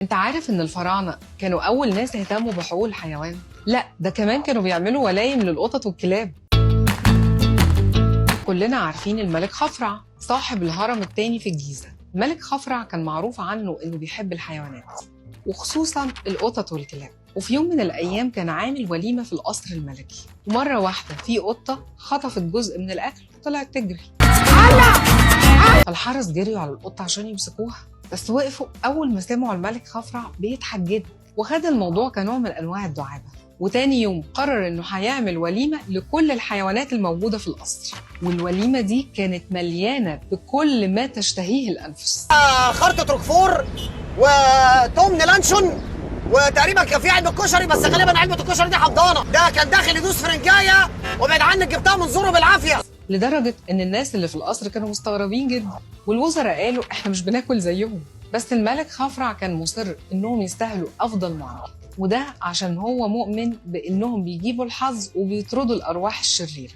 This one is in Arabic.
انت عارف ان الفراعنة كانوا اول ناس اهتموا بحقوق الحيوان؟ لا، ده كمان كانوا بيعملوا ولايم للقطط والكلاب. كلنا عارفين الملك خفرع صاحب الهرم الثاني في الجيزة. الملك خفرع كان معروف عنه انه بيحب الحيوانات وخصوصا القطط والكلاب. وفي يوم من الايام كان عامل وليمة في القصر الملكي، ومرة واحدة في قطة خطفت جزء من الاكل وطلعت تجري. فالحرس جريوا على القطة عشان يمسكوها، بس وقفوا أول ما سمعوا الملك خفرع بيضحك جدا، وخد الموضوع كنوع من أنواع الدعابة. وتاني يوم قرر إنه هيعمل وليمة لكل الحيوانات الموجودة في القصر، والوليمة دي كانت مليانة بكل ما تشتهيه الأنفس. خرطة روكفور وتمن لانشون، وتقريبا كان في علبة كشري، بس غالبا علبة الكشري دي حضانة. ده كان داخل يدوس فرنجاية، وبعد عنك جبتها من زوره بالعافية. لدرجة إن الناس اللي في القصر كانوا مستغربين جدا، والوزراء قالوا إحنا مش بناكل زيهم. بس الملك خفرع كان مصر إنهم يستاهلوا أفضل معاملة، وده عشان هو مؤمن بإنهم بيجيبوا الحظ وبيطردوا الأرواح الشريرة.